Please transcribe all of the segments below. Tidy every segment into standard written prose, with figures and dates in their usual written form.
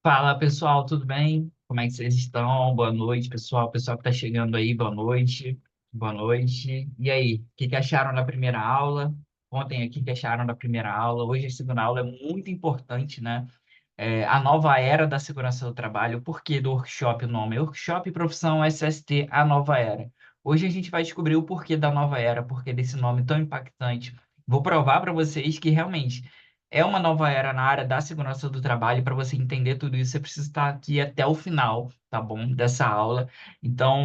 Fala pessoal, tudo bem? Como é que vocês estão? Boa noite, pessoal. Pessoal que está chegando aí, boa noite. Boa noite. E aí, o que acharam da primeira aula? Contem aqui o que acharam da primeira aula. Hoje a segunda aula é muito importante, né? A nova era da segurança do trabalho. Por que do workshop o nome? Workshop Profissão SST, a nova era. Hoje a gente vai descobrir o porquê da nova era, porquê desse nome tão impactante. Vou provar para vocês que realmente é uma nova era na área da segurança do trabalho. Para você entender tudo isso, você precisa estar aqui até o final, tá bom? Dessa aula. Então,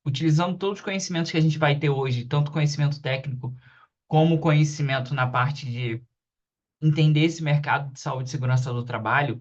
utilizando todos os conhecimentos que a gente vai ter hoje, tanto conhecimento técnico como conhecimento na parte de entender esse mercado de saúde e segurança do trabalho,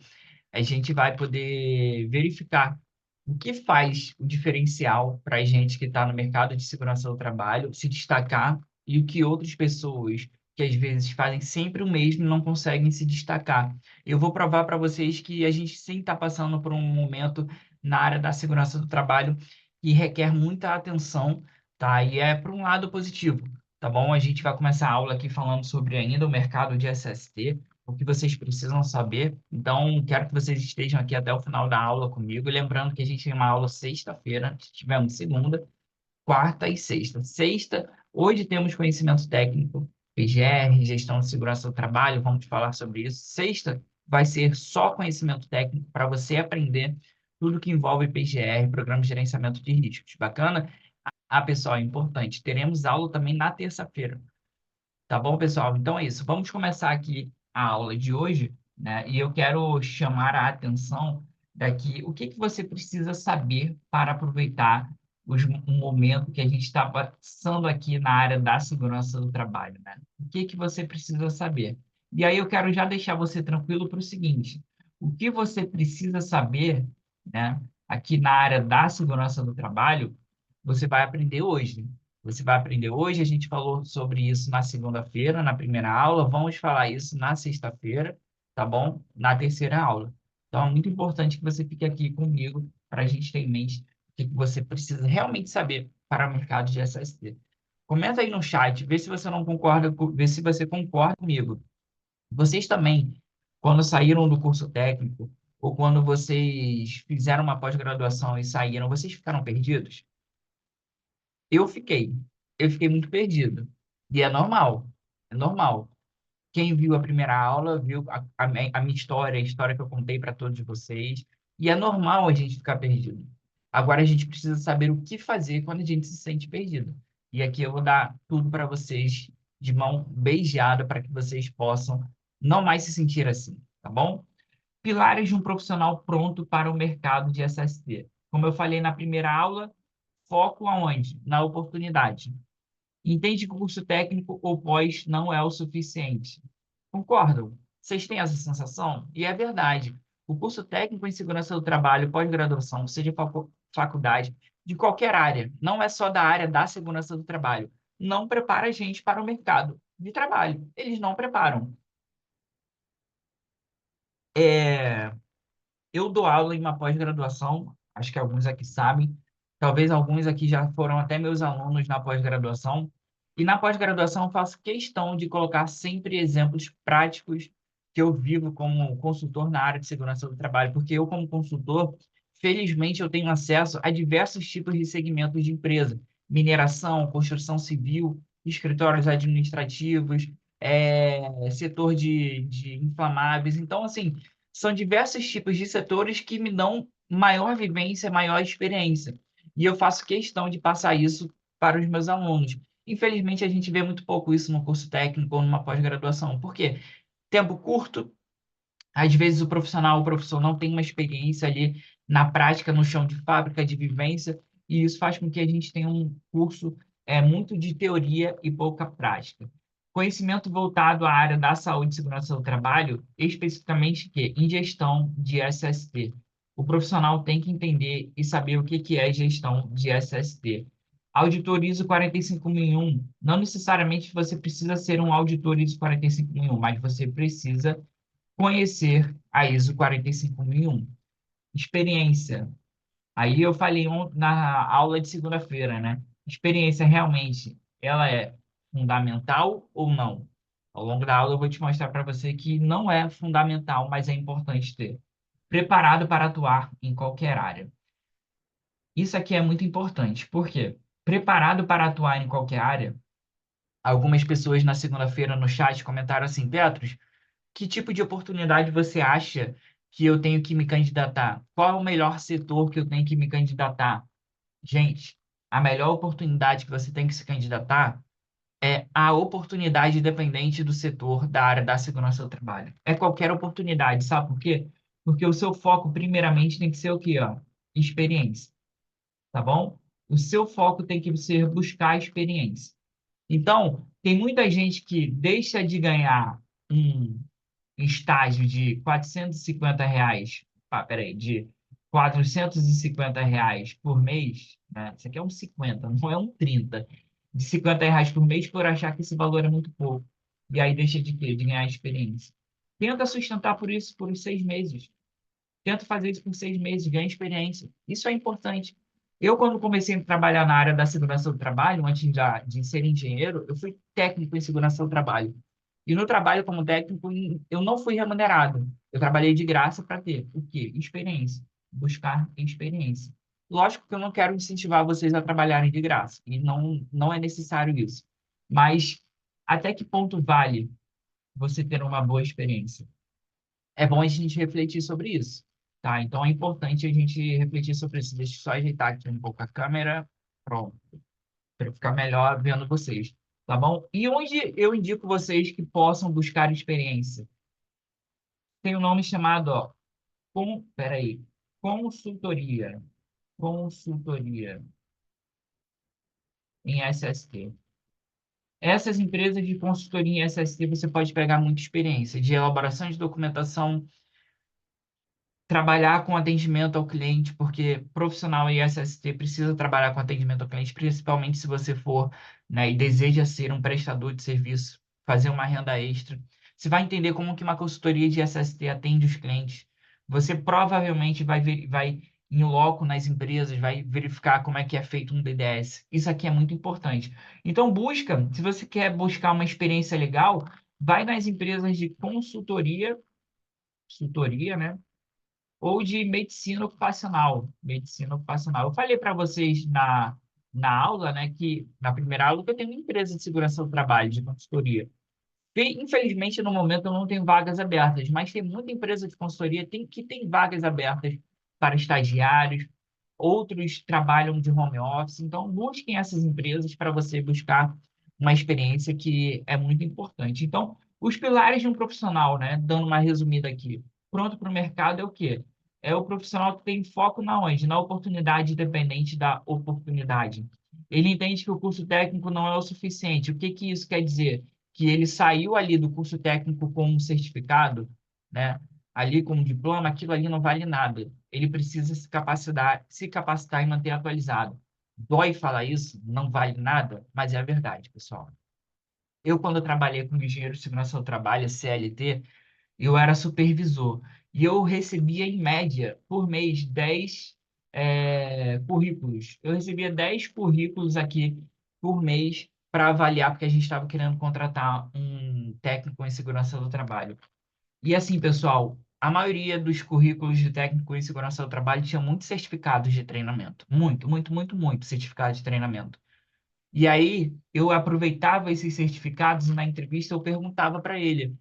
a gente vai poder verificar o que faz o diferencial para a gente que está no mercado de segurança do trabalho se destacar e o que outras pessoas que às vezes fazem sempre o mesmo não conseguem se destacar. Eu vou provar para vocês que a gente sim está passando por um momento na área da segurança do trabalho que requer muita atenção, tá? E é por um lado positivo, tá bom? A gente vai começar a aula aqui falando sobre ainda o mercado de SST, o que vocês precisam saber. Então, quero que vocês estejam aqui até o final da aula comigo. E lembrando que a gente tem uma aula sexta-feira, tivemos segunda, quarta e sexta. Sexta, hoje temos conhecimento técnico, PGR, gestão de segurança do trabalho, vamos falar sobre isso. Sexta vai ser só conhecimento técnico para você aprender tudo que envolve PGR, Programa de Gerenciamento de Riscos. Bacana? Ah, pessoal, é importante. Teremos aula também na terça-feira. Tá bom, pessoal? Então é isso. Vamos começar aqui a aula de hoje, né? E eu quero chamar a atenção daqui. O que que você precisa saber para aproveitar o momento que a gente está passando aqui na área da segurança do trabalho, né? O que que você precisa saber? E aí eu quero já deixar você tranquilo para o seguinte: o que você precisa saber, né? Aqui na área da segurança do trabalho, você vai aprender hoje. Você vai aprender hoje, a gente falou sobre isso na segunda-feira, na primeira aula, vamos falar isso na sexta-feira, tá bom? Na terceira aula. Então, é muito importante que você fique aqui comigo para a gente ter em mente o que você precisa realmente saber para o mercado de SST. Comenta aí no chat, vê se você não concorda, vê se você concorda comigo. Vocês também, quando saíram do curso técnico, ou quando vocês fizeram uma pós-graduação e saíram, vocês ficaram perdidos? Eu fiquei. Eu fiquei muito perdido. E é normal. É normal. Quem viu a primeira aula viu a minha história, a história que eu contei para todos vocês. E é normal a gente ficar perdido. Agora a gente precisa saber o que fazer quando a gente se sente perdido. E aqui eu vou dar tudo para vocês de mão beijada para que vocês possam não mais se sentir assim, tá bom? Pilares de um profissional pronto para o mercado de SST. Como eu falei na primeira aula, foco aonde? Na oportunidade. Entende que o curso técnico ou pós não é o suficiente. Concordam? Vocês têm essa sensação? E é verdade. O curso técnico em segurança do trabalho, pós-graduação, seja faculdade, de qualquer área, não é só da área da segurança do trabalho, não prepara a gente para o mercado de trabalho. Eles não preparam. É, Eu dou aula em uma pós-graduação, acho que alguns aqui sabem, talvez alguns aqui já foram até meus alunos na pós-graduação. E na pós-graduação eu faço questão de colocar sempre exemplos práticos que eu vivo como consultor na área de segurança do trabalho, porque eu, como consultor, felizmente eu tenho acesso a diversos tipos de segmentos de empresa: mineração, construção civil, escritórios administrativos, setor de inflamáveis. Então, assim, são diversos tipos de setores que me dão maior vivência, maior experiência. E eu faço questão de passar isso para os meus alunos. Infelizmente, a gente vê muito pouco isso no curso técnico ou numa pós-graduação. Por quê? Tempo curto, às vezes o professor não tem uma experiência ali na prática, no chão de fábrica, de vivência, e isso faz com que a gente tenha um curso muito de teoria e pouca prática. Conhecimento voltado à área da saúde e segurança do trabalho, especificamente que em gestão de SST. O profissional tem que entender e saber o que é gestão de SST. Auditor ISO 45001, não necessariamente você precisa ser um auditor ISO 45001, mas você precisa conhecer a ISO 45001. Experiência. Aí eu falei na aula de segunda-feira, né? Experiência realmente, ela é fundamental ou não? Ao longo da aula eu vou te mostrar para você que não é fundamental, mas é importante ter. preparado para atuar em qualquer área. Isso aqui é muito importante. Por quê? Preparado para atuar em qualquer área. Algumas pessoas na segunda-feira no chat comentaram assim, Petros, que tipo de oportunidade você acha que eu tenho que me candidatar? Qual é o melhor setor que eu tenho que me candidatar? Gente, a melhor oportunidade que você tem que se candidatar é a oportunidade independente do setor da área da segurança do trabalho. É qualquer oportunidade, sabe por quê? Porque o seu foco, primeiramente, tem que ser o quê, ó? Experiência, tá bom? O seu foco tem que ser buscar experiência. Então, tem muita gente que deixa de ganhar um estágio de R$ 450, peraí, de R$ 450 por mês, né? Isso aqui é um 50, não é um 30. De R$ 50 por mês por achar que esse valor é muito pouco. E aí deixa de quê? De ganhar experiência. Tenta sustentar por isso por uns 6 meses. Tenta fazer isso por 6 meses, ganha experiência. Isso é importante. Eu, quando comecei a trabalhar na área da segurança do trabalho, antes de ser engenheiro, eu fui técnico em segurança do trabalho. E no trabalho como técnico, eu não fui remunerado. Eu trabalhei de graça para ter o quê? Experiência. Buscar experiência. Lógico que eu não quero incentivar vocês a trabalharem de graça. E não é necessário isso. Mas até que ponto vale você ter uma boa experiência? É bom a gente refletir sobre isso, tá? Então é importante a gente refletir sobre isso. Deixa eu só ajeitar aqui um pouco a câmera. Pronto, para ficar melhor vendo vocês, tá bom? E onde eu indico vocês que possam buscar experiência? Tem um nome chamado, ó, peraí, consultoria. Consultoria em SST. Essas empresas de consultoria em SST você pode pegar muita experiência de elaboração de documentação, trabalhar com atendimento ao cliente, porque profissional em SST precisa trabalhar com atendimento ao cliente, principalmente se você for, né, e deseja ser um prestador de serviço, fazer uma renda extra. Você vai entender como que uma consultoria de SST atende os clientes. Você provavelmente vai em loco nas empresas, vai verificar como é que é feito um DDS. Isso aqui é muito importante. Então busca, se você quer buscar uma experiência legal, vai nas empresas de consultoria, né? Ou de medicina ocupacional. Medicina ocupacional. Eu falei para vocês na aula, né, que na primeira aula que eu tenho uma empresa de segurança do trabalho, de consultoria. E, infelizmente, no momento eu não tenho vagas abertas, mas tem muita empresa de consultoria que tem vagas abertas para estagiários, outros trabalham de home office, então busquem essas empresas para você buscar uma experiência que é muito importante. Então, os pilares de um profissional, né, dando uma resumida aqui, pronto para o mercado é o quê? É o profissional que tem foco na onde? Na oportunidade independente da oportunidade. Ele entende que o curso técnico não é o suficiente. O que que isso quer dizer? Que ele saiu ali do curso técnico com um certificado, né? Ali com um diploma, aquilo ali não vale nada. Ele precisa se capacitar e manter atualizado. Dói falar isso? Não vale nada, mas é a verdade, pessoal. Eu, quando eu trabalhei com engenheiro de segurança do trabalho, CLT, eu era supervisor. E eu recebia, em média, por mês, 10 currículos. Eu recebia 10 currículos aqui por mês para avaliar, porque a gente estava querendo contratar um técnico em segurança do trabalho. E assim, pessoal, a maioria dos currículos de técnico em segurança do trabalho tinha muitos certificados de treinamento. Muito, muito, muito, muito certificado de treinamento. E aí, eu aproveitava esses certificados e na entrevista eu perguntava para ele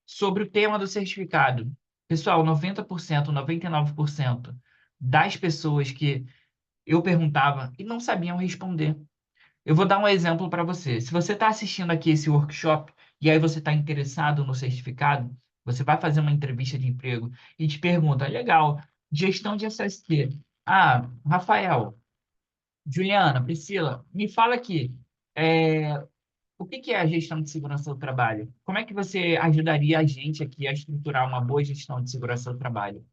sobre o tema do certificado. Pessoal, 90%, 99% das pessoas que eu perguntava e não sabiam responder. Eu vou dar um exemplo para você. Se você está assistindo aqui esse workshop e aí você está interessado no certificado, você vai fazer uma entrevista de emprego e te pergunta, legal, gestão de SST. Ah, Rafael, Juliana, Priscila, me fala aqui, o que que é a gestão de segurança do trabalho? Como é que você ajudaria a gente aqui a estruturar uma boa gestão de segurança do trabalho?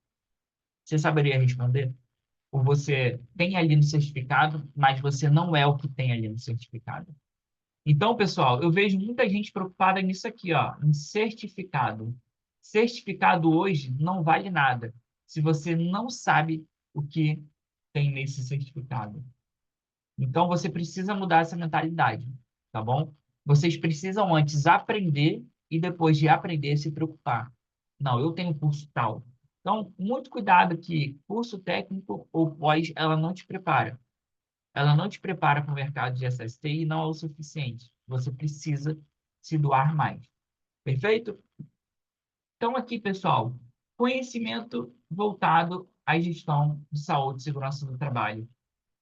Você saberia responder? Ou você tem ali no certificado, mas você não é o que tem ali no certificado? Então, pessoal, eu vejo muita gente preocupada nisso aqui, ó, em certificado. Certificado hoje não vale nada se você não sabe o que tem nesse certificado. Então, você precisa mudar essa mentalidade, tá bom? Vocês precisam antes aprender e depois de aprender se preocupar. Não, eu tenho curso tal. Então, muito cuidado que curso técnico ou pós, ela não te prepara. Ela não te prepara para o mercado de SST e não é o suficiente. Você precisa se doar mais. Perfeito? Então, aqui, pessoal, conhecimento voltado à gestão de saúde e segurança do trabalho.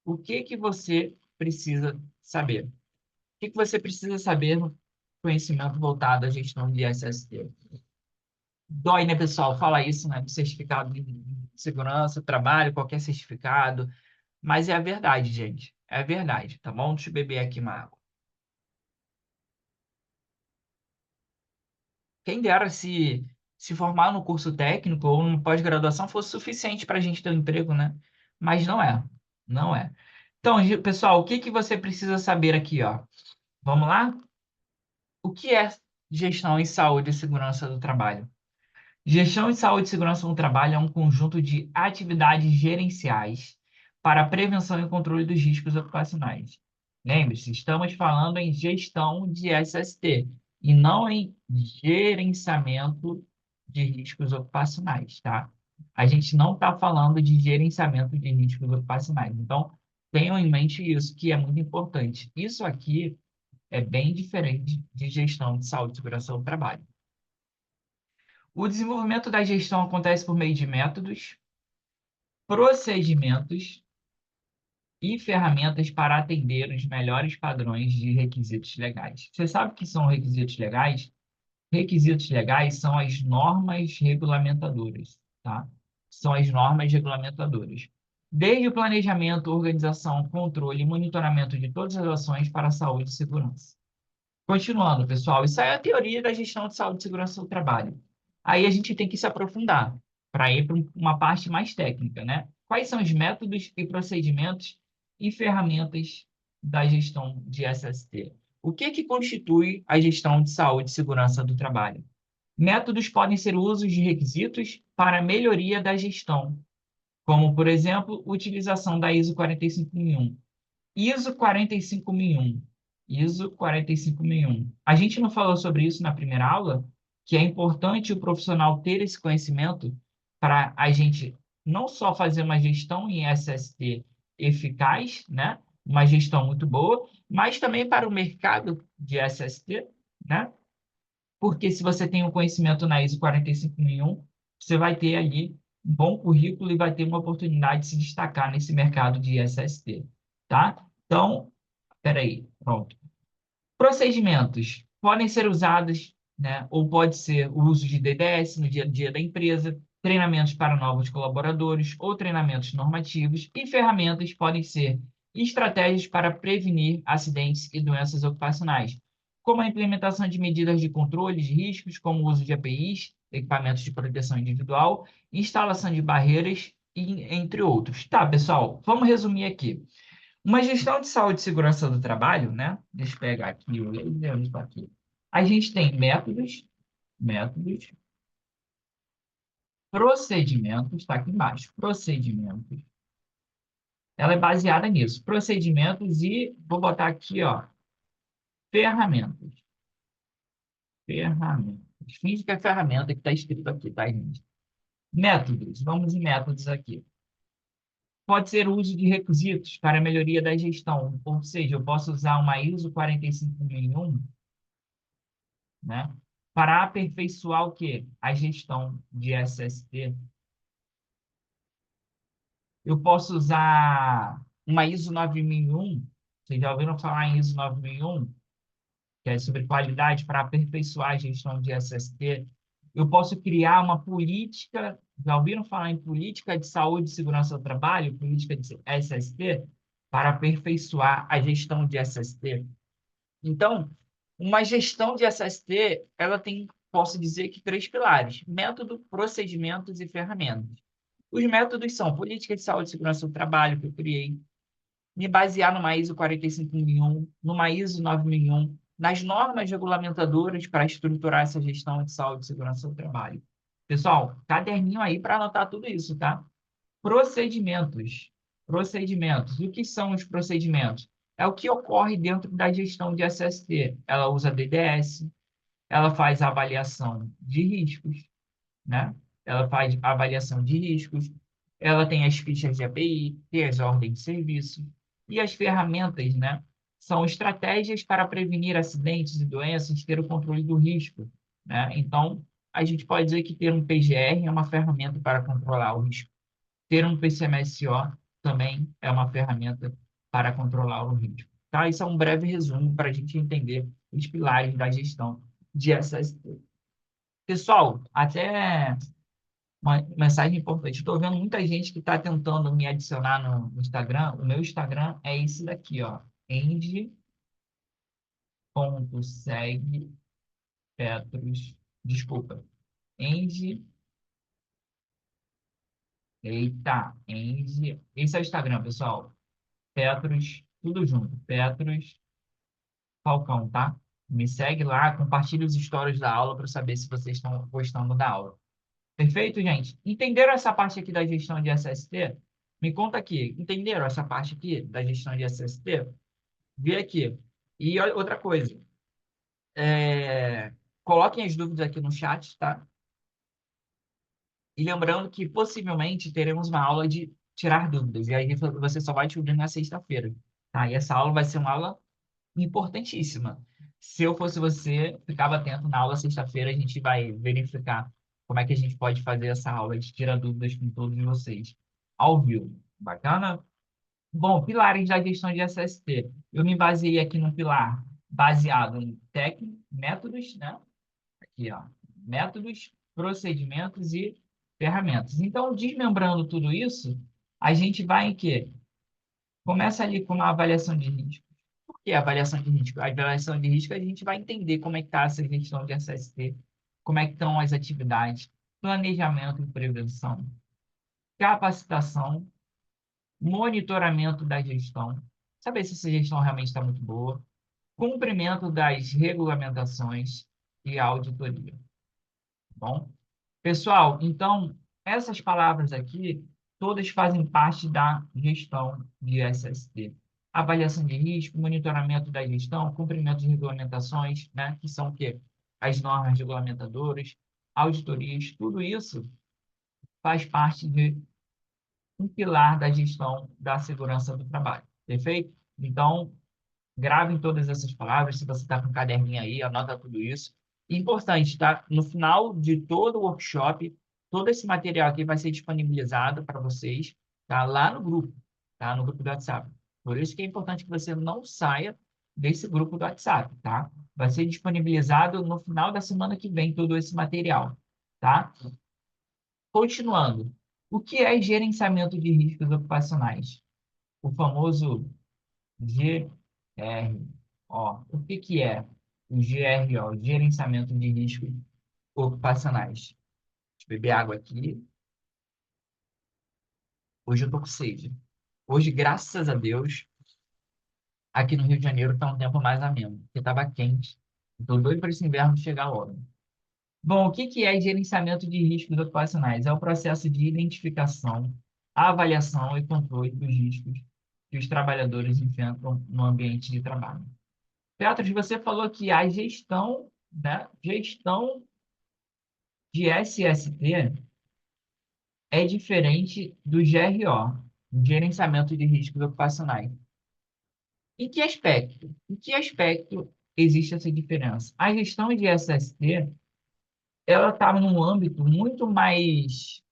O que que você precisa saber? O que que você precisa saber no conhecimento voltado à gestão de SST? Dói, né, pessoal? Fala isso, né? Do certificado de segurança, trabalho, qualquer certificado. Mas é a verdade, gente. É a verdade, tá bom? Deixa eu beber aqui uma água. Quem dera se formar no curso técnico ou numa pós-graduação fosse suficiente para a gente ter um emprego, né? Mas não é. Não é. Então, pessoal, o que que você precisa saber aqui, ó? Vamos lá? O que é gestão em saúde e segurança do trabalho? Gestão em saúde e segurança no trabalho é um conjunto de atividades gerenciais para a prevenção e controle dos riscos ocupacionais. Lembre-se, estamos falando em gestão de SST e não em gerenciamento de riscos ocupacionais, tá? A gente não está falando de gerenciamento de riscos ocupacionais. Então, tenham em mente isso, que é muito importante. Isso aqui é bem diferente de gestão de saúde e segurança do trabalho. O desenvolvimento da gestão acontece por meio de métodos, procedimentos e ferramentas para atender os melhores padrões de requisitos legais. Você sabe o que são requisitos legais? Requisitos legais são as normas regulamentadoras, tá? São as normas regulamentadoras. Desde o planejamento, organização, controle e monitoramento de todas as ações para a saúde e segurança. Continuando, pessoal, isso aí é a teoria da gestão de saúde e segurança do trabalho. Aí a gente tem que se aprofundar para ir para uma parte mais técnica, né? Quais são os métodos e procedimentos e ferramentas da gestão de SST? O que que constitui a gestão de saúde e segurança do trabalho? Métodos podem ser o uso de requisitos para a melhoria da gestão, como, por exemplo, utilização da ISO 45001. ISO 45001. ISO 45001. A gente não falou sobre isso na primeira aula, que é importante o profissional ter esse conhecimento para a gente não só fazer uma gestão em SST eficaz, né? Uma gestão muito boa, mas também para o mercado de SST, né? Porque se você tem um conhecimento na ISO 45001, você vai ter ali um bom currículo e vai ter uma oportunidade de se destacar nesse mercado de SST, tá? Então, peraí, pronto. Procedimentos podem ser usados, né, ou pode ser o uso de DDS no dia a dia da empresa, treinamentos para novos colaboradores ou treinamentos normativos, e ferramentas podem ser estratégias para prevenir acidentes e doenças ocupacionais, como a implementação de medidas de controle de riscos, como o uso de APIs, equipamentos de proteção individual, instalação de barreiras, e, entre outros. Tá, pessoal, vamos resumir aqui. Uma gestão de saúde e segurança do trabalho, né? Deixa eu pegar aqui o laser, onde está aqui. A gente tem métodos, procedimentos, está aqui embaixo, procedimentos. Ela é baseada nisso, procedimentos e vou botar aqui, ó, ferramentas. Ferramentas. Finge que é ferramenta que está escrito aqui, tá, gente? Métodos, vamos em métodos aqui. Pode ser o uso de requisitos para a melhoria da gestão, ou seja, eu posso usar uma ISO 45001, né? Para aperfeiçoar o quê? A gestão de SST. Eu posso usar uma ISO 9001. Vocês já ouviram falar em ISO 9001? Que é sobre qualidade para aperfeiçoar a gestão de SST. Eu posso criar uma política, já ouviram falar em política de saúde e segurança do trabalho, política de SST, para aperfeiçoar a gestão de SST. Então, uma gestão de SST, ela tem, posso dizer que três pilares: método, procedimentos e ferramentas. Os métodos são política de saúde e segurança do trabalho, que eu criei, me basear numa ISO 45001, numa ISO 9001, nas normas regulamentadoras para estruturar essa gestão de saúde e segurança do trabalho. Pessoal, caderninho aí para anotar tudo isso, tá? Procedimentos. Procedimentos. O que são os procedimentos? É o que ocorre dentro da gestão de SST. Ela usa DDS, ela faz a avaliação de riscos, né? ela faz avaliação de riscos, ela tem as fichas de API, tem as ordens de serviço, e as ferramentas, né? São estratégias para prevenir acidentes e doenças, ter o controle do risco, né? Então, a gente pode dizer que ter um PGR é uma ferramenta para controlar o risco. Ter um PCMSO também é uma ferramenta para controlar o risco. Tá? Isso é um breve resumo para a gente entender os pilares da gestão de SST. Pessoal, até uma mensagem importante. Estou vendo muita gente que está tentando me adicionar no Instagram. O meu Instagram é esse daqui, ó. Andy.segue Petros. Desculpa. Andy. Eita, Andy. Esse é o Instagram, pessoal. Petros, tudo junto. Petros Falcão, tá? Me segue lá, compartilhe os stories da aula para saber se vocês estão gostando da aula. Perfeito, gente? Entenderam essa parte aqui da gestão de SST? Me conta aqui. Entenderam essa parte aqui da gestão de SST? Vê aqui. E outra coisa. é, Coloquem as dúvidas aqui no chat, tá? E lembrando que possivelmente teremos uma aula de tirar dúvidas. E aí você só vai descobrir na sexta-feira, tá? E essa aula vai ser uma aula importantíssima. Se eu fosse você, ficava atento na aula sexta-feira, a gente vai verificar como é que a gente pode fazer essa aula de tirar dúvidas com todos vocês ao vivo. Bacana? Bom, pilares da gestão de SST. Eu me baseei aqui no pilar baseado em técnicas, métodos, né? Aqui, ó. Métodos, procedimentos e ferramentas. Então, desmembrando tudo isso, a gente vai em quê? Começa ali com uma avaliação de risco. Por que avaliação de risco? A avaliação de risco a gente vai entender como é que está essa gestão de SST, como é que estão as atividades, planejamento e prevenção, capacitação, monitoramento da gestão, saber se essa gestão realmente está muito boa, cumprimento das regulamentações e auditoria. Bom, pessoal, então, essas palavras aqui, todas fazem parte da gestão de SST. Avaliação de risco, monitoramento da gestão, cumprimento de regulamentações, né, que são o quê? As normas regulamentadoras, auditorias, tudo isso faz parte de um pilar da gestão da segurança do trabalho. Perfeito? Então, gravem todas essas palavras. Se você está com um caderninho aí, anota tudo isso. Importante, tá? No final de todo o workshop, todo esse material aqui vai ser disponibilizado para vocês, tá? Lá no grupo, tá? No grupo do WhatsApp. Por isso que é importante que você não saia desse grupo do WhatsApp, tá? Vai ser disponibilizado no final da semana que vem todo esse material, tá? Continuando. O que é gerenciamento de riscos ocupacionais? O famoso GRO. O que que é o GRO? Gerenciamento de Riscos Ocupacionais. Deixa eu beber água aqui. Hoje eu tô com sede. Hoje, graças a Deus, aqui no Rio de Janeiro está um tempo mais ameno, porque estava quente. Estou doido para esse inverno chegar logo. Bom, o que que é gerenciamento de riscos ocupacionais? É o processo de identificação, avaliação e controle dos riscos que os trabalhadores enfrentam no ambiente de trabalho. Petros, você falou que a gestão, né, gestão de SST é diferente do GRO, Gerenciamento de Riscos Ocupacionais. Em que aspecto? Em que aspecto existe essa diferença? A gestão de SST, ela está num âmbito muito mais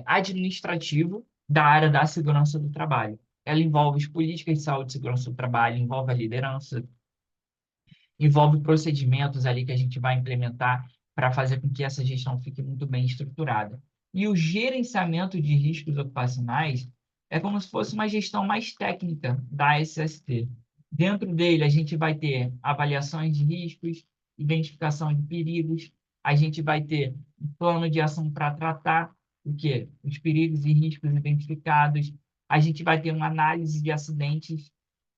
administrativo da área da segurança do trabalho. Ela envolve as políticas de saúde e segurança do trabalho, envolve a liderança, envolve procedimentos ali que a gente vai implementar para fazer com que essa gestão fique muito bem estruturada. E o gerenciamento de riscos ocupacionais é como se fosse uma gestão mais técnica da SST. Dentro dele, a gente vai ter avaliações de riscos, identificação de perigos, a gente vai ter um plano de ação para tratar o quê? Os perigos e riscos identificados, a gente vai ter uma análise de acidentes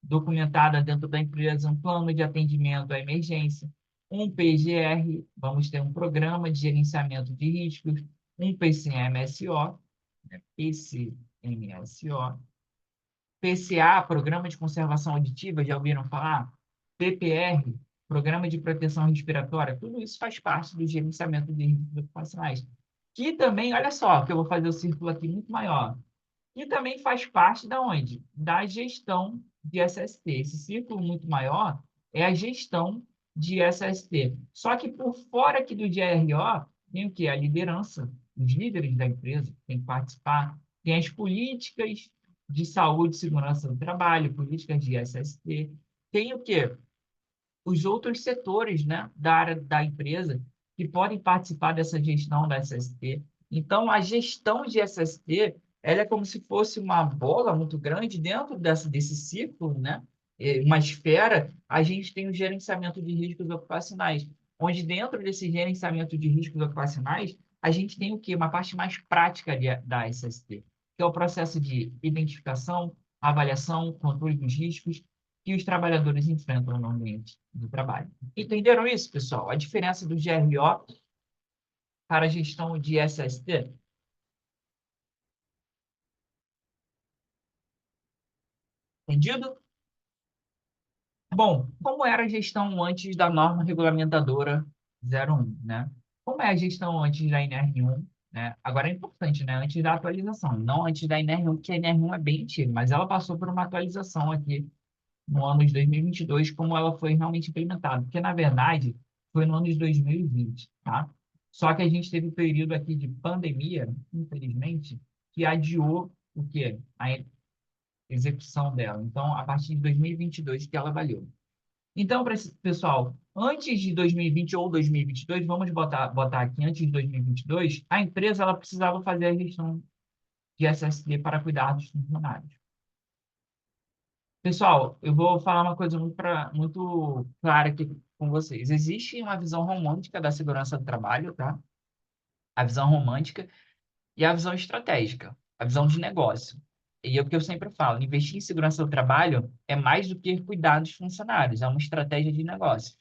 documentada dentro da empresa, um plano de atendimento à emergência, um PGR, vamos ter um programa de gerenciamento de riscos, um PCMSO, né, PCMSO, PCA, Programa de Conservação Auditiva, já ouviram falar? PPR, Programa de Proteção Respiratória, tudo isso faz parte do gerenciamento de riscos ocupacionais. que também, olha só, que eu vou fazer o círculo aqui muito maior, que também faz parte da onde? Da gestão de SST. Esse círculo muito maior é a gestão de SST. Só que por fora aqui do GRO, tem o quê? A liderança, os líderes da empresa que têm que participar, tem as políticas de saúde e segurança do trabalho, políticas de SST, tem o quê? Os outros setores, né, da área da empresa que podem participar dessa gestão da SST. Então, a gestão de SST, ela é como se fosse uma bola muito grande dentro desse ciclo, né? Uma esfera, a gente tem o gerenciamento de riscos ocupacionais, onde dentro desse gerenciamento de riscos ocupacionais, a gente tem o quê? Uma parte mais prática da SST, que é o processo de identificação, avaliação, controle dos riscos que os trabalhadores enfrentam no ambiente do trabalho. Entenderam isso, pessoal? A diferença do GRO para a gestão de SST? Entendido? Bom, como era a gestão antes da norma regulamentadora 01, né? Como é a gestão antes da NR1, né? Agora é importante, né? Antes da atualização, não antes da NR1, porque a NR1 é bem antiga, mas ela passou por uma atualização aqui no ano de 2022, como ela foi realmente implementada. Porque, na verdade, foi no ano de 2020, tá? Só que a gente teve um período aqui de pandemia, infelizmente, que adiou o quê? A execução dela. Então, a partir de 2022 que ela valeu. Então, pessoal, antes de 2020 ou 2022, vamos botar aqui antes de 2022, a empresa ela precisava fazer a gestão de SSD para cuidar dos funcionários. Pessoal, eu vou falar uma coisa muito clara aqui com vocês. Existe uma visão romântica da segurança do trabalho, tá? A visão romântica e a visão estratégica, a visão de negócio. E é o que eu sempre falo, investir em segurança do trabalho é mais do que cuidar dos funcionários, é uma estratégia de negócio,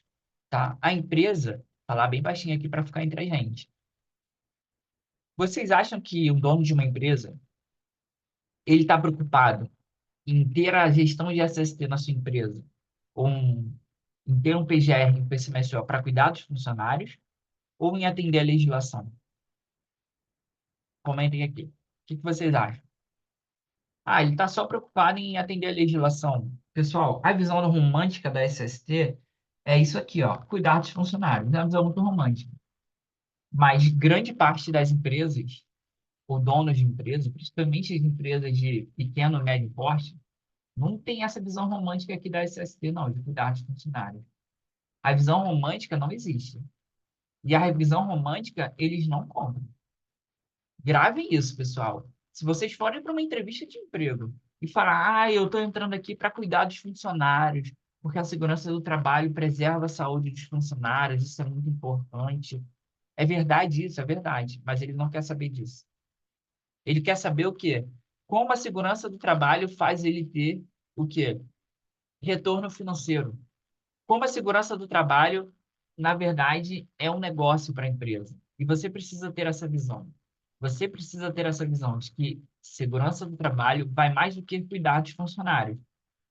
tá? A empresa, falar bem baixinho aqui para ficar entre a gente. Vocês acham que o dono de uma empresa, ele está preocupado em ter a gestão de SST na sua empresa, ou em ter um PGR, um PCMSO, para cuidar dos funcionários, ou em atender a legislação? Comentem aqui. O que que vocês acham? Ah, ele está só preocupado em atender a legislação. Pessoal, a visão romântica da SST é isso aqui, ó, cuidar dos funcionários. É uma visão muito romântica. Mas grande parte das empresas, ou donos de empresas, principalmente as empresas de pequeno e médio porte, não tem essa visão romântica aqui da SST, não, de cuidar dos funcionários. A visão romântica não existe. E a revisão romântica, eles não compram. Gravem isso, pessoal. Se vocês forem para uma entrevista de emprego e falar, eu estou entrando aqui para cuidar dos funcionários, porque a segurança do trabalho preserva a saúde dos funcionários, isso é muito importante. É verdade isso, é verdade, mas ele não quer saber disso. Ele quer saber o quê? Como a segurança do trabalho faz ele ter o quê? Retorno financeiro. Como a segurança do trabalho, na verdade, é um negócio para a empresa. E você precisa ter essa visão. Você precisa ter essa visão de que segurança do trabalho vai mais do que cuidar dos funcionários,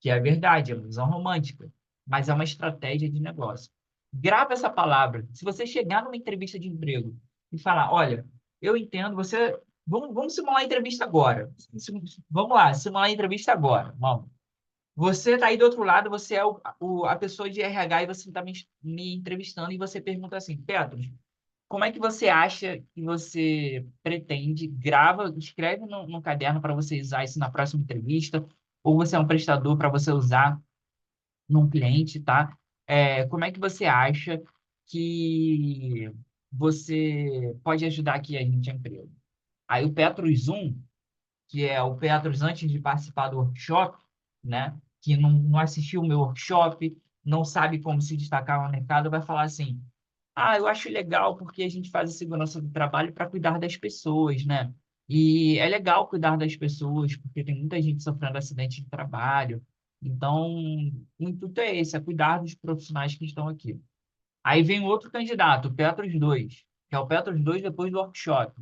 que é verdade, é uma visão romântica, mas é uma estratégia de negócio. Grava essa palavra. Se você chegar numa entrevista de emprego e falar, olha, eu entendo, você. Vamos simular a entrevista agora. Vamos lá, simular a entrevista agora. Vamos. Você está aí do outro lado, você é a pessoa de RH e você está me entrevistando e você pergunta assim, Petros, como é que você acha que você pretende, grava, escreve no caderno para você usar isso na próxima entrevista, ou você é um prestador para você usar num cliente, tá? Como é que você acha que você pode ajudar aqui a gente, a empresa? Aí o Petros 1 que é o Petros antes de participar do workshop, né? Que não assistiu o meu workshop, não sabe como se destacar no mercado, vai falar assim: eu acho legal porque a gente faz a segurança do trabalho para cuidar das pessoas, né? E é legal cuidar das pessoas, porque tem muita gente sofrendo acidente de trabalho. Então, o intuito é esse, é cuidar dos profissionais que estão aqui. Aí vem outro candidato, o Petros 2, que é o Petros 2 depois do workshop.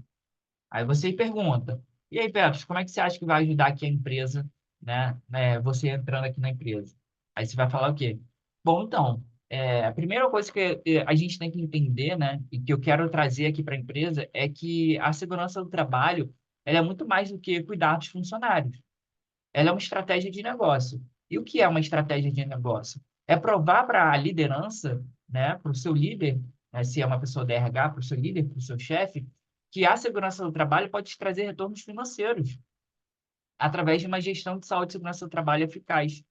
Aí você pergunta, e aí, Petros, como é que você acha que vai ajudar aqui a empresa, né? Você entrando aqui na empresa? Aí você vai falar o quê? Bom, então, A primeira coisa que a gente tem que entender, né, e que eu quero trazer aqui para a empresa é que a segurança do trabalho, ela é muito mais do que cuidar dos funcionários. Ela é uma estratégia de negócio. E o que é uma estratégia de negócio? É provar para a liderança, né, para o seu líder, né, se é uma pessoa da RH, para o seu líder, para o seu chefe, que a segurança do trabalho pode te trazer retornos financeiros através de uma gestão de saúde e segurança do trabalho eficaz.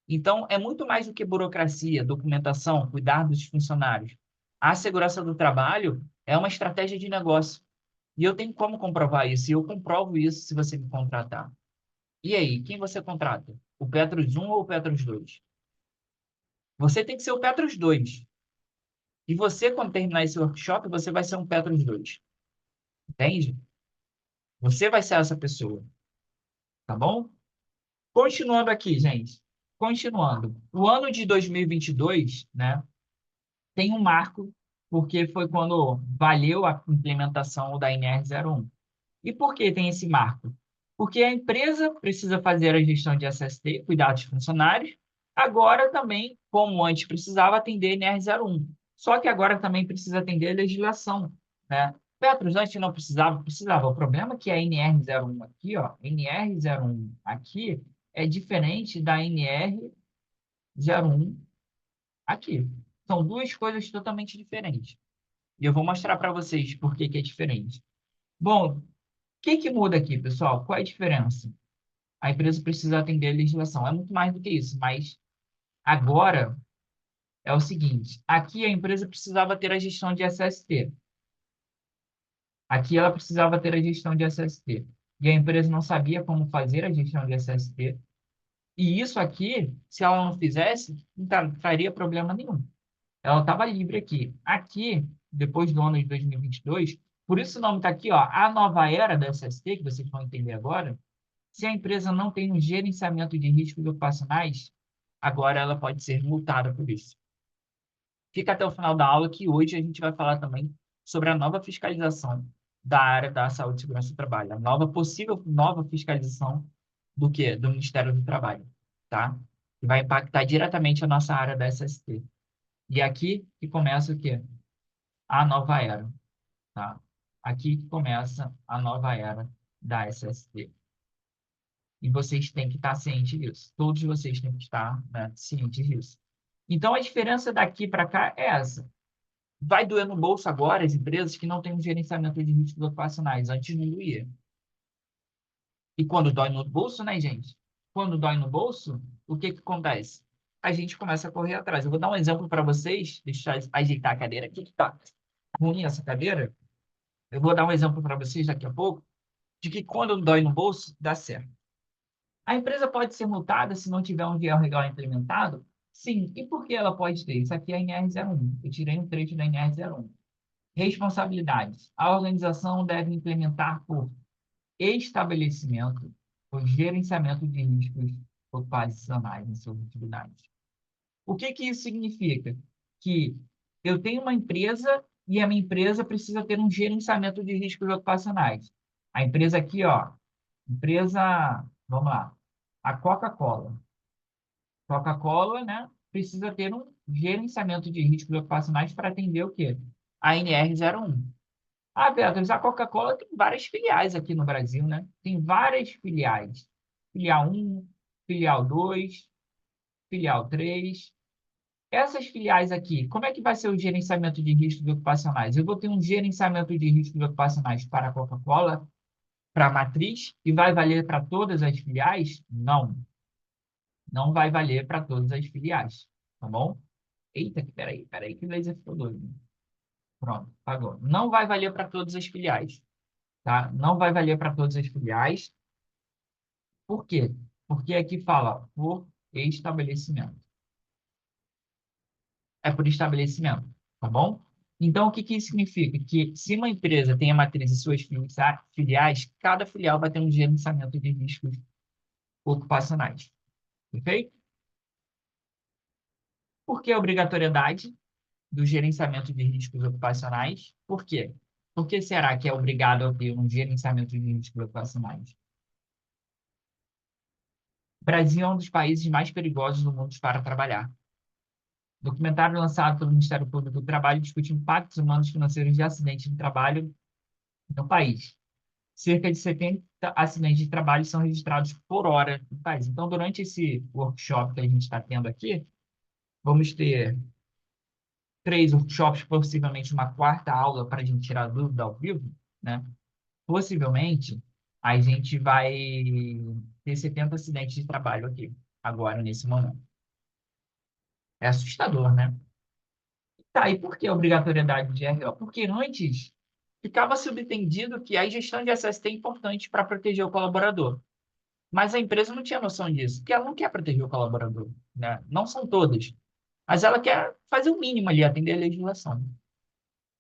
Então, é muito mais do que burocracia, documentação, cuidar dos funcionários. A segurança do trabalho é uma estratégia de negócio. E eu tenho como comprovar isso. E eu comprovo isso se você me contratar. E aí, quem você contrata? O Petros um ou o Petros 2? Você tem que ser o Petros 2. E você, quando terminar esse workshop, você vai ser um Petros 2. Entende? Você vai ser essa pessoa. Tá bom? Continuando aqui, gente. Continuando. O ano de 2022, né? Tem um marco, porque foi quando valeu a implementação da NR01. E por que tem esse marco? Porque a empresa precisa fazer a gestão de SST, cuidar dos funcionários, agora também, como antes precisava, atender NR01. Só que agora também precisa atender a legislação, né? Petros, antes não precisava, precisava. O problema é que a NR01 aqui, ó, NR01 aqui é diferente da NR01 aqui. São duas coisas totalmente diferentes. E eu vou mostrar para vocês por que que é diferente. Bom, o que que muda aqui, pessoal? Qual é a diferença? A empresa precisa atender a legislação. É muito mais do que isso, mas agora é o seguinte: aqui a empresa precisava ter a gestão de SST. Aqui ela precisava ter a gestão de SST. E a empresa não sabia como fazer a gestão de SST. E isso aqui, se ela não fizesse, não traria problema nenhum. Ela estava livre aqui. Aqui, depois do ano de 2022, por isso o nome está aqui, ó, a nova era da SST, que vocês vão entender agora. Se a empresa não tem um gerenciamento de riscos ocupacionais, agora ela pode ser multada por isso. Fica até o final da aula que hoje a gente vai falar também sobre a nova fiscalização da área da saúde e segurança do trabalho, a nova possível nova fiscalização do quê? Do Ministério do Trabalho, tá? Que vai impactar diretamente a nossa área da SST. E aqui que começa o quê? A nova era, tá? Aqui que começa a nova era da SST. E vocês têm que estar cientes disso. Todos vocês têm que estar, né, cientes disso. Então, a diferença daqui para cá é essa. Vai doer no bolso agora as empresas que não têm um gerenciamento de riscos ocupacionais. Antes não doía. E quando dói no bolso, né, gente? Quando dói no bolso, o que que acontece? A gente começa a correr atrás. Eu vou dar um exemplo para vocês. Deixa eu ajeitar a cadeira aqui, que tá ruim essa cadeira. Eu vou dar um exemplo para vocês daqui a pouco de que quando dói no bolso, dá certo. A empresa pode ser multada se não tiver um GL legal implementado? Sim. E por que ela pode ter? Isso aqui é a NR01. Eu tirei um trecho da NR01. Responsabilidades. A organização deve implementar por estabelecimento o gerenciamento de riscos ocupacionais em suas atividades. O que que isso significa? Que eu tenho uma empresa e a minha empresa precisa ter um gerenciamento de riscos ocupacionais. A empresa aqui, ó, empresa, vamos lá, a Coca-Cola. Coca-Cola, né, precisa ter um gerenciamento de riscos ocupacionais para atender o quê? A NR01. Ah, Beatriz, a Coca-Cola tem várias filiais aqui no Brasil, né? Tem várias filiais. Filial um, filial 2, filial 3. Essas filiais aqui, como é que vai ser o gerenciamento de riscos ocupacionais? Eu vou ter um gerenciamento de riscos ocupacionais para a Coca-Cola, para a matriz, e vai valer para todas as filiais? Não, não vai valer para todas as filiais, tá bom? Eita, peraí, que o laser ficou doido. Pronto, pagou. Não vai valer para todas as filiais, tá? Não vai valer para todas as filiais. Por quê? Porque aqui fala por estabelecimento. É por estabelecimento, tá bom? Então, o que que isso significa? Que se uma empresa tem a matriz e suas filiais, cada filial vai ter um gerenciamento de riscos ocupacionais. Perfeito? Por que a obrigatoriedade do gerenciamento de riscos ocupacionais? Por quê? Por que será que é obrigado a ter um gerenciamento de riscos ocupacionais? O Brasil é um dos países mais perigosos do mundo para trabalhar. Documentário lançado pelo Ministério Público do Trabalho discute impactos humanos financeiros de acidentes de trabalho no país. Cerca de 70 acidentes de trabalho são registrados por hora no país. Então, durante esse workshop que a gente está tendo aqui, vamos ter 3 workshops, possivelmente uma quarta aula para a gente tirar dúvida ao vivo, né? Possivelmente, a gente vai ter 70 acidentes de trabalho aqui, agora, nesse momento. É assustador, né? Tá, e por que a obrigatoriedade de RO? Porque antes ficava subentendido que a gestão de SST é importante para proteger o colaborador. Mas a empresa não tinha noção disso, porque ela não quer proteger o colaborador, né? Não são todas, mas ela quer fazer o mínimo ali, atender a legislação.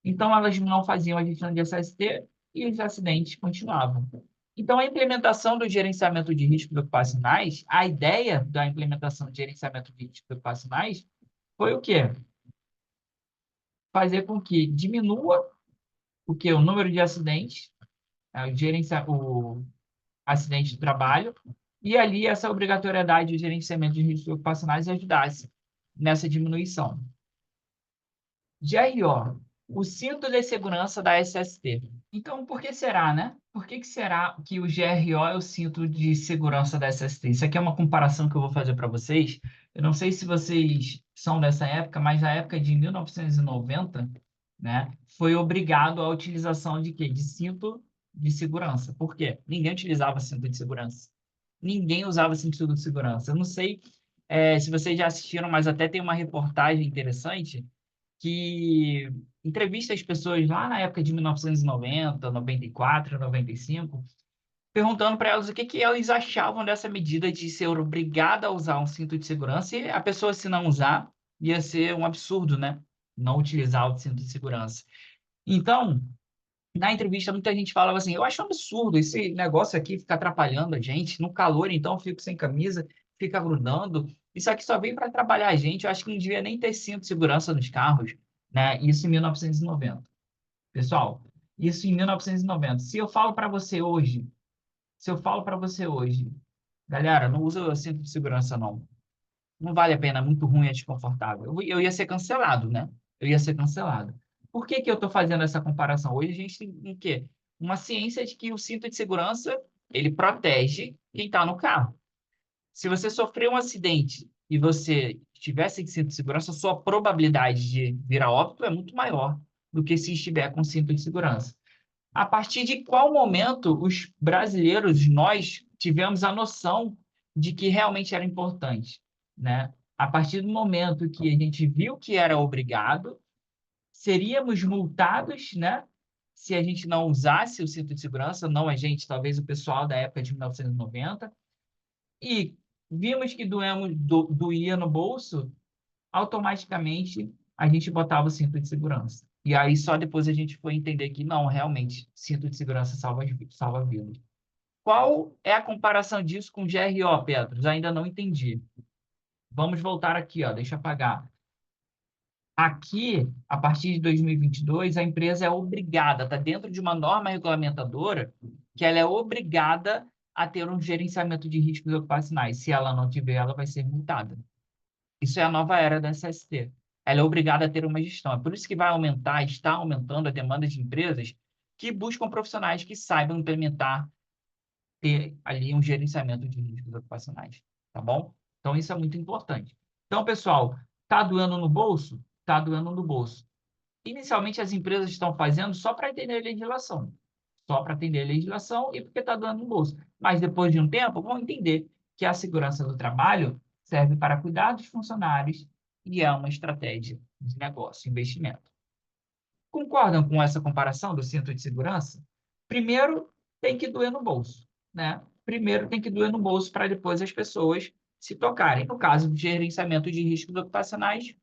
Então, elas não faziam a gestão de SST e os acidentes continuavam. Então, a implementação do gerenciamento de riscos ocupacionais, a ideia da implementação do gerenciamento de riscos ocupacionais foi o quê? Fazer com que diminua o quê? O número de acidentes, o acidente de trabalho, e ali essa obrigatoriedade de gerenciamento de riscos ocupacionais ajudasse nessa diminuição. GRO, o cinto de segurança da SST. Então, por que será, né? Por que será que o GRO é o cinto de segurança da SST? Isso aqui é uma comparação que eu vou fazer para vocês. Eu não sei se vocês são dessa época, mas na época de 1990, né, foi obrigado a utilização de quê? De cinto de segurança. Por quê? Ninguém utilizava cinto de segurança. Ninguém usava cinto de segurança. Eu não sei, se vocês já assistiram, mas até tem uma reportagem interessante que entrevista as pessoas lá na época de 1990, 94, 95, perguntando para elas o que que elas achavam dessa medida de ser obrigada a usar um cinto de segurança e a pessoa, se não usar, ia ser um absurdo, né? Não utilizar o cinto de segurança. Então, na entrevista, muita gente falava assim: eu acho um absurdo esse negócio aqui ficar atrapalhando a gente. No calor, então, eu fico sem camisa, fica grudando. Isso aqui só vem para atrapalhar a gente. Eu acho que não devia nem ter cinto de segurança nos carros, né? Isso em 1990. Pessoal, isso em 1990. Se eu falo para você hoje, se eu falo para você hoje, galera, não usa cinto de segurança, não. Não vale a pena, é muito ruim, é desconfortável. Eu ia ser cancelado, né? Eu ia ser cancelado. Por que que eu estou fazendo essa comparação? Hoje a gente tem o quê? Uma ciência de que o cinto de segurança, ele protege quem está no carro. Se você sofrer um acidente e você estiver sem cinto de segurança, a sua probabilidade de vir a óbito é muito maior do que se estiver com cinto de segurança. A partir de qual momento os brasileiros, nós, tivemos a noção de que realmente era importante, né? A partir do momento que a gente viu que era obrigado, seríamos multados, né? Se a gente não usasse o cinto de segurança, não a gente, talvez o pessoal da época de 1990, e vimos que doía no bolso, automaticamente a gente botava o cinto de segurança. E aí só depois a gente foi entender que não, realmente, cinto de segurança salva vidas. Qual é a comparação disso com GRO, Petros? Ainda não entendi. Vamos voltar aqui, ó, deixa eu apagar. Aqui, a partir de 2022, a empresa é obrigada, está dentro de uma norma regulamentadora, que ela é obrigada a ter um gerenciamento de riscos ocupacionais. Se ela não tiver, ela vai ser multada. Isso é a nova era da SST. Ela é obrigada a ter uma gestão. É por isso que vai aumentar, está aumentando a demanda de empresas que buscam profissionais que saibam implementar, ter ali um gerenciamento de riscos ocupacionais, tá bom? Então, isso é muito importante. Então, pessoal, está doendo no bolso? Está doendo no bolso. Inicialmente, as empresas estão fazendo só para atender a legislação. Só para atender a legislação e porque está doendo no bolso. Mas, depois de um tempo, vão entender que a segurança do trabalho serve para cuidar dos funcionários e é uma estratégia de negócio, investimento. Concordam com essa comparação do cinto de segurança? Primeiro, tem que doer no bolso, né? Primeiro tem que doer no bolso para depois as pessoas se tocarem. No caso do gerenciamento de riscos ocupacionais,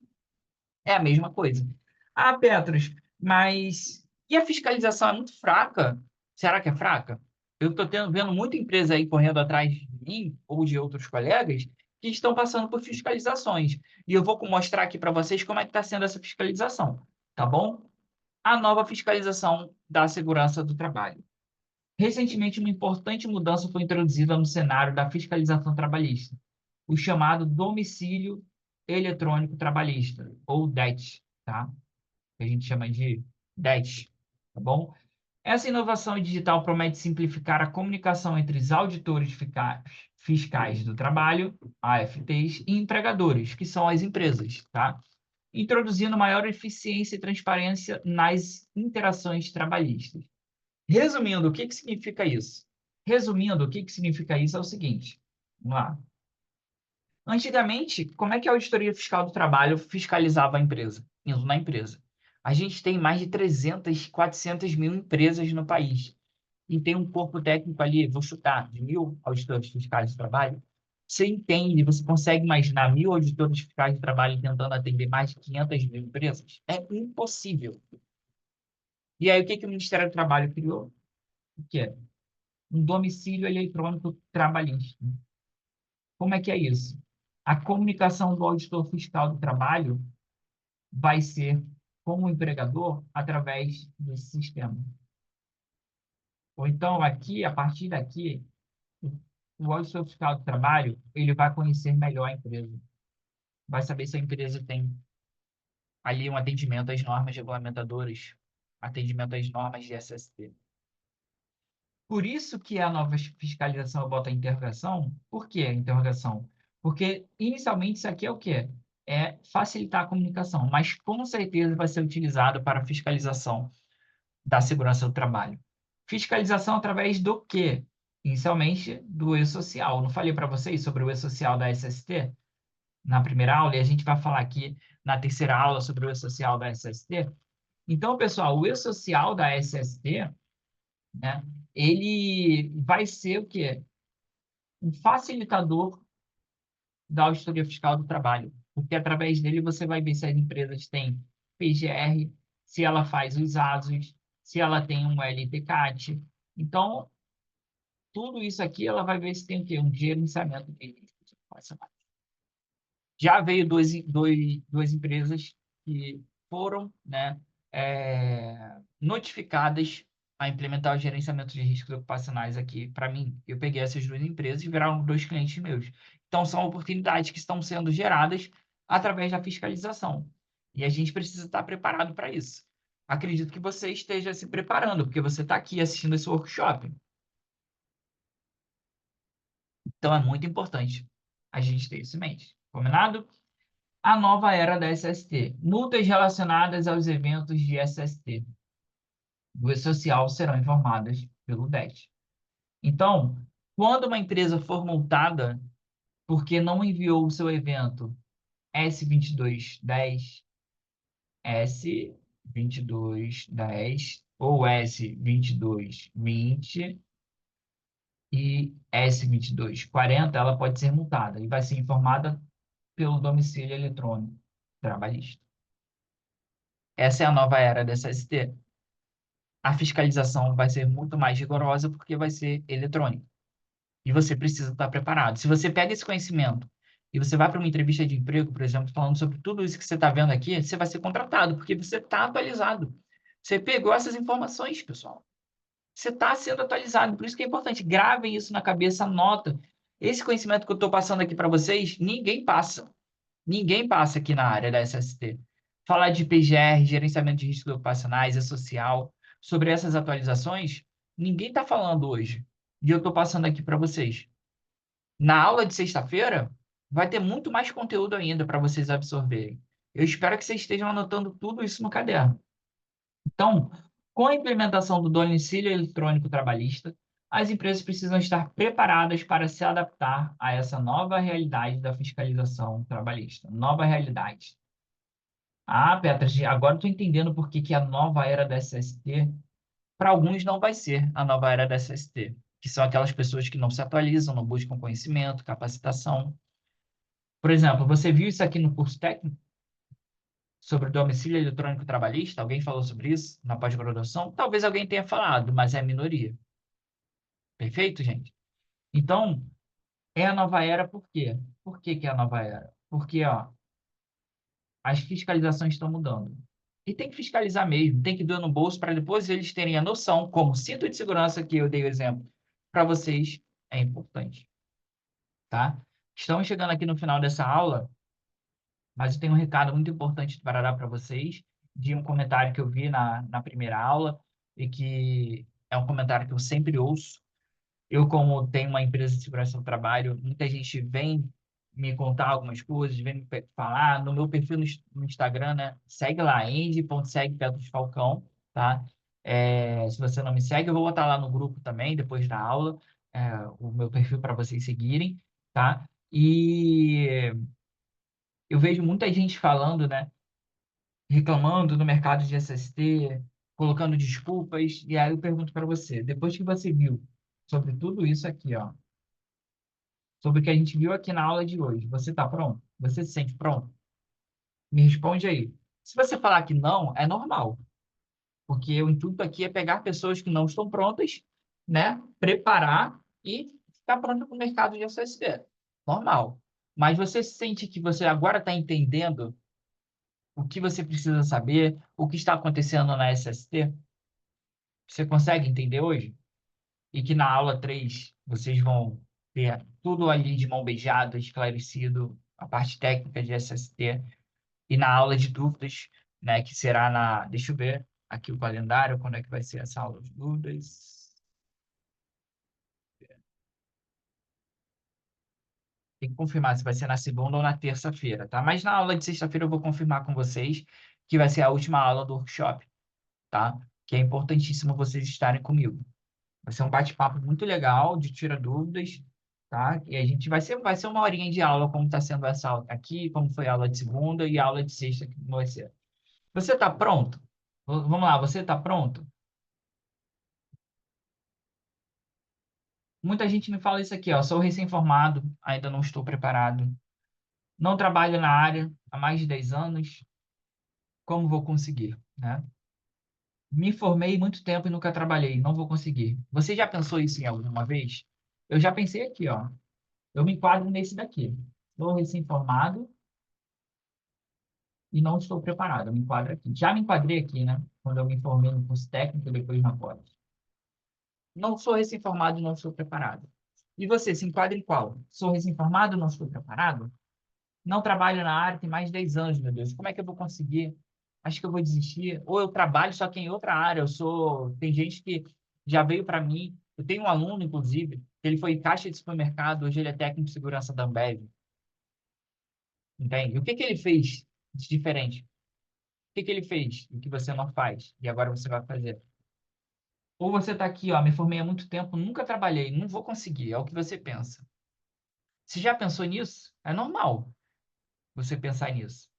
é a mesma coisa. Ah, Petros, mas e a fiscalização é muito fraca? Será que é fraca? Eu estou vendo muita empresa aí correndo atrás de mim ou de outros colegas que estão passando por fiscalizações. E eu vou mostrar aqui para vocês como é que está sendo essa fiscalização, tá bom? A nova fiscalização da segurança do trabalho. Recentemente, uma importante mudança foi introduzida no cenário da fiscalização trabalhista, o chamado domicílio eletrônico trabalhista, ou DET, tá? Que a gente chama de DET, tá bom? Essa inovação digital promete simplificar a comunicação entre os auditores fiscais do trabalho, AFTs, e empregadores, que são as empresas, tá? Introduzindo maior eficiência e transparência nas interações trabalhistas. Resumindo, o que que significa isso? Resumindo, o que que significa isso é o seguinte, vamos lá. Antigamente, como é que a auditoria fiscal do trabalho fiscalizava a empresa? Indo na empresa. A gente tem mais de 300, 400 mil empresas no país. E tem um corpo técnico ali, vou chutar, de 1.000 auditores fiscais de trabalho. Você entende, você consegue imaginar 1.000 auditores fiscais de trabalho tentando atender mais de 500 mil empresas? É impossível. E aí, o que que o Ministério do Trabalho criou? O quê? Um domicílio eletrônico trabalhista. Como é que é isso? A comunicação do auditor fiscal do trabalho vai ser com o empregador através desse sistema. Ou então, aqui, a partir daqui, o auditor fiscal do trabalho, ele vai conhecer melhor a empresa. Vai saber se a empresa tem ali um atendimento às normas regulamentadoras, atendimento às normas de SST. Por isso que a nova fiscalização bota a interrogação. Por que a interrogação? Porque, inicialmente, isso aqui é o quê? É facilitar a comunicação, mas com certeza vai ser utilizado para fiscalização da segurança do trabalho. Fiscalização através do quê? Inicialmente, do e-social. Não falei para vocês sobre o e-social da SST na primeira aula, e a gente vai falar aqui na terceira aula sobre o e-social da SST. Então, pessoal, o e-social da SST, né, ele vai ser o quê? Um facilitador da auditoria fiscal do trabalho, porque através dele você vai ver se as empresas têm PGR, se ela faz os ASUS, se ela tem um LTCAT. Então, tudo isso aqui ela vai ver se tem o quê? Um gerenciamento de riscos. Já veio duas empresas que foram, né, notificadas a implementar o gerenciamento de riscos ocupacionais aqui para mim. Eu peguei essas duas empresas e viraram dois clientes meus. Então, são oportunidades que estão sendo geradas através da fiscalização. E a gente precisa estar preparado para isso. Acredito que você esteja se preparando, porque você está aqui assistindo esse workshop. Então, é muito importante a gente ter isso em mente. Combinado? A nova era da SST. Multas relacionadas aos eventos de SST do E-Social serão informadas pelo DET. Então, quando uma empresa for multada porque não enviou o seu evento S2210, S2210 ou S2220 e S2240, ela pode ser multada e vai ser informada pelo domicílio eletrônico trabalhista. Essa é a nova era da SST. A fiscalização vai ser muito mais rigorosa porque vai ser eletrônica. E você precisa estar preparado. Se você pega esse conhecimento e você vai para uma entrevista de emprego, por exemplo, falando sobre tudo isso que você está vendo aqui, você vai ser contratado, porque você está atualizado. Você pegou essas informações, pessoal. Você está sendo atualizado. Por isso que é importante. Gravem isso na cabeça, anota. Esse conhecimento que eu estou passando aqui para vocês, ninguém passa. Ninguém passa aqui na área da SST. Falar de PGR, gerenciamento de riscos ocupacionais, é social, sobre essas atualizações, ninguém está falando hoje. E eu estou passando aqui para vocês. Na aula de sexta-feira, vai ter muito mais conteúdo ainda para vocês absorverem. Eu espero que vocês estejam anotando tudo isso no caderno. Então, com a implementação do domicílio eletrônico trabalhista, as empresas precisam estar preparadas para se adaptar a essa nova realidade da fiscalização trabalhista. Nova realidade. Ah, Petra, agora estou entendendo por que que a nova era da SST, para alguns não vai ser a nova era da SST, que são aquelas pessoas que não se atualizam, não buscam conhecimento, capacitação. Por exemplo, você viu isso aqui no curso técnico sobre o domicílio eletrônico trabalhista? Alguém falou sobre isso na pós-graduação? Talvez alguém tenha falado, mas é a minoria. Perfeito, gente? Então, é a nova era por quê? Por que que é a nova era? Porque, ó, as fiscalizações estão mudando. E tem que fiscalizar mesmo, tem que doer no bolso para depois eles terem a noção, como cinto de segurança que eu dei o exemplo, para vocês é importante, tá? Estamos chegando aqui no final dessa aula Mas eu tenho um recado muito importante para dar para vocês, de um comentário que eu vi na primeira aula, e que é um comentário que eu sempre ouço. Eu, como tenho uma empresa de segurança do trabalho, muita gente vem me contar algumas coisas, vem me falar. No meu perfil no Instagram, né? Segue lá, end.segue_Falcão, tá? Se você não me segue, eu vou botar lá no grupo também, depois da aula, o meu perfil para vocês seguirem, tá? E eu vejo muita gente falando, né? Reclamando no mercado de SST, colocando desculpas, e aí eu pergunto para você, depois que você viu sobre tudo isso aqui, ó, sobre o que a gente viu aqui na aula de hoje, você está pronto? Você se sente pronto? Me responde aí. Se você falar que não, é normal, porque o intuito aqui é pegar pessoas que não estão prontas, né, preparar e ficar pronto para o mercado de SST. Normal. Mas você sente que você agora está entendendo o que você precisa saber, o que está acontecendo na SST? Você consegue entender hoje? E que na aula 3 vocês vão ter tudo ali de mão beijada, esclarecido, a parte técnica de SST. E na aula de dúvidas, né, que será na... Deixa eu ver aqui o calendário, quando é que vai ser essa aula de dúvidas. Tem que confirmar se vai ser na segunda ou na terça-feira, tá? Mas na aula de sexta-feira eu vou confirmar com vocês que vai ser a última aula do workshop, tá? Que é importantíssimo vocês estarem comigo. Vai ser um bate-papo muito legal, de tira dúvidas, tá? E a gente vai ser uma horinha de aula, como está sendo essa aula aqui, como foi a aula de segunda e a aula de sexta que vai ser. Você está pronto? Vamos lá, você está pronto? Muita gente me fala isso aqui, ó. Sou recém-formado, ainda não estou preparado. Não trabalho na área há mais de 10 anos. Como vou conseguir, né? Me formei muito tempo e nunca trabalhei, não vou conseguir. Você já pensou isso em alguma vez? Eu já pensei aqui, ó. Eu me enquadro nesse daqui. Sou recém-formado e não estou preparado. Eu me enquadro aqui. Já me enquadrei aqui, né? Quando eu me formei no curso técnico e depois na pós. Não sou recém-formado e não estou preparado. E você, se enquadra em qual? Sou recém-formado e não estou preparado? Não trabalho na área tem mais de 10 anos, meu Deus. Como é que eu vou conseguir? Acho que eu vou desistir. Ou eu trabalho só que em outra área. Eu sou... Tem gente que já veio para mim. Eu tenho um aluno, inclusive, que ele foi caixa de supermercado, hoje ele é técnico de segurança da Ambev. Entende? O que que ele fez de diferente? O que que ele fez o que você não faz e agora você vai fazer? Ou você está aqui, ó, me formei há muito tempo, nunca trabalhei, não vou conseguir, é o que você pensa. Você já pensou nisso? É normal você pensar nisso,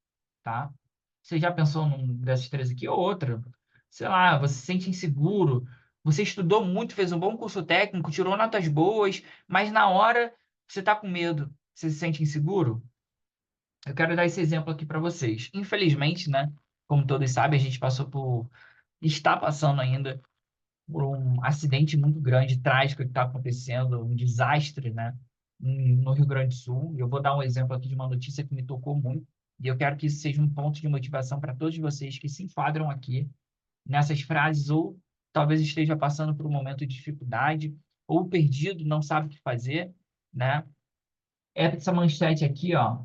tá? Você já pensou num dessas três aqui ou outra? Sei lá, você se sente inseguro, você estudou muito, fez um bom curso técnico, tirou notas boas, mas na hora você está com medo, você se sente inseguro? Eu quero dar esse exemplo aqui para vocês. Infelizmente, né? Como todos sabem, a gente passou por, está passando ainda por um acidente muito grande, trágico que está acontecendo, um desastre, né? No Rio Grande do Sul. E eu vou dar um exemplo aqui de uma notícia que me tocou muito. E eu quero que isso seja um ponto de motivação para todos vocês que se enquadram aqui nessas frases, ou talvez esteja passando por um momento de dificuldade, ou perdido, não sabe o que fazer, né? Essa manchete aqui, ó,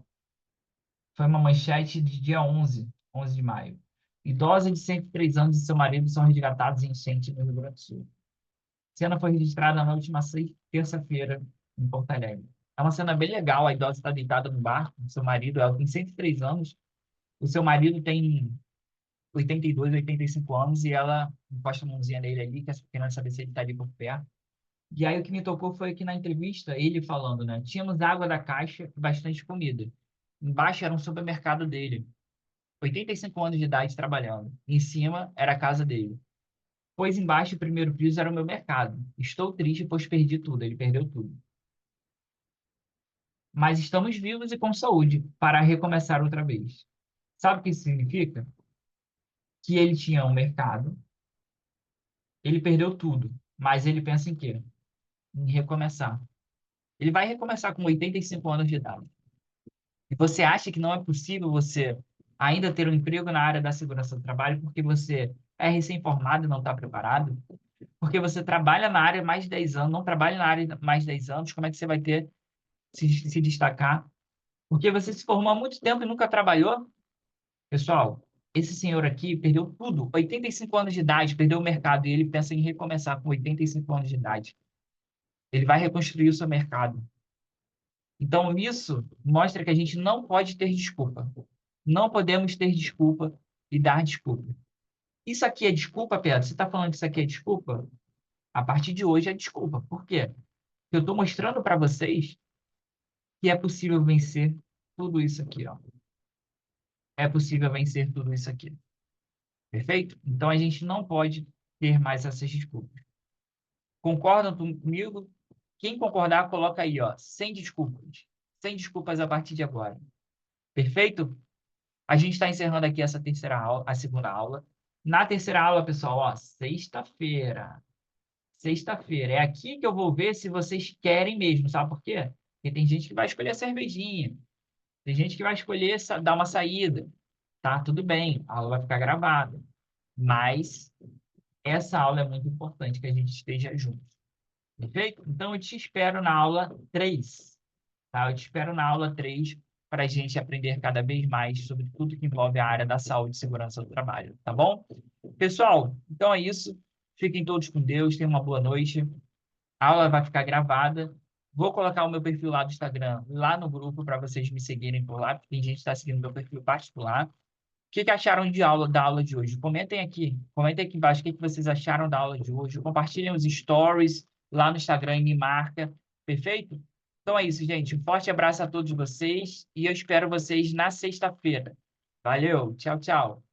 foi uma manchete de dia 11 de maio. Idosa de 103 anos e seu marido são resgatados em enchente no Rio Grande do Sul. A cena foi registrada na última terça-feira, em Porto Alegre. É uma cena bem legal. A idosa está deitada no barco com seu marido. Ela tem 103 anos. O seu marido tem 82, 85 anos e ela encosta a mãozinha nele ali, querendo saber se ele está ali por perto. E aí o que me tocou foi que na entrevista, ele falando, né? Tínhamos água da caixa e bastante comida. Embaixo era um supermercado dele. 85 anos de idade trabalhando. Em cima era a casa dele. Pois embaixo, o primeiro piso era o meu mercado. Estou triste, pois perdi tudo. Ele perdeu tudo. Mas estamos vivos e com saúde para recomeçar outra vez. Sabe o que isso significa? Que ele tinha um mercado, ele perdeu tudo, mas ele pensa em quê? Em recomeçar. Ele vai recomeçar com 85 anos de idade. E você acha que não é possível você ainda ter um emprego na área da segurança do trabalho porque você é recém-formado e não está preparado? Porque você trabalha na área há mais de 10 anos, não trabalha na área há mais de 10 anos, como é que você vai ter se destacar? Porque você se formou há muito tempo e nunca trabalhou. Pessoal, esse senhor aqui perdeu tudo, 85 anos de idade, perdeu o mercado e ele pensa em recomeçar com 85 anos de idade. Ele vai reconstruir o seu mercado. Então, isso mostra que a gente não pode ter desculpa. Não podemos ter desculpa e dar desculpa. Isso aqui é desculpa, Pedro? Você está falando que isso aqui é desculpa? A partir de hoje é desculpa. Por quê? Porque eu estou mostrando para vocês que é possível vencer tudo isso aqui, ó. É possível vencer tudo isso aqui. Perfeito? Então, a gente não pode ter mais essas desculpas. Concordam comigo? Quem concordar, coloca aí, ó, sem desculpas. Sem desculpas a partir de agora. Perfeito? A gente está encerrando aqui essa terceira aula, a segunda aula. Na terceira aula, pessoal, ó, sexta-feira. Sexta-feira. É aqui que eu vou ver se vocês querem mesmo, sabe por quê? Porque tem gente que vai escolher a cervejinha. Tem gente que vai escolher dar uma saída. Tá, tudo bem, a aula vai ficar gravada. Mas essa aula é muito importante que a gente esteja junto. Perfeito? Então, eu te espero na aula 3. Tá? Eu te espero na aula 3 para a gente aprender cada vez mais sobre tudo que envolve a área da saúde e segurança do trabalho. Tá bom? Pessoal, então é isso. Fiquem todos com Deus. Tenham uma boa noite. A aula vai ficar gravada. Vou colocar o meu perfil lá do Instagram, lá no grupo, para vocês me seguirem por lá, porque tem gente que está seguindo meu perfil particular. O que que acharam da aula de hoje? Comentem aqui embaixo o que que vocês acharam da aula de hoje. Compartilhem os stories lá no Instagram e me marca, perfeito? Então é isso, gente. Um forte abraço a todos vocês e eu espero vocês na sexta-feira. Valeu, tchau, tchau.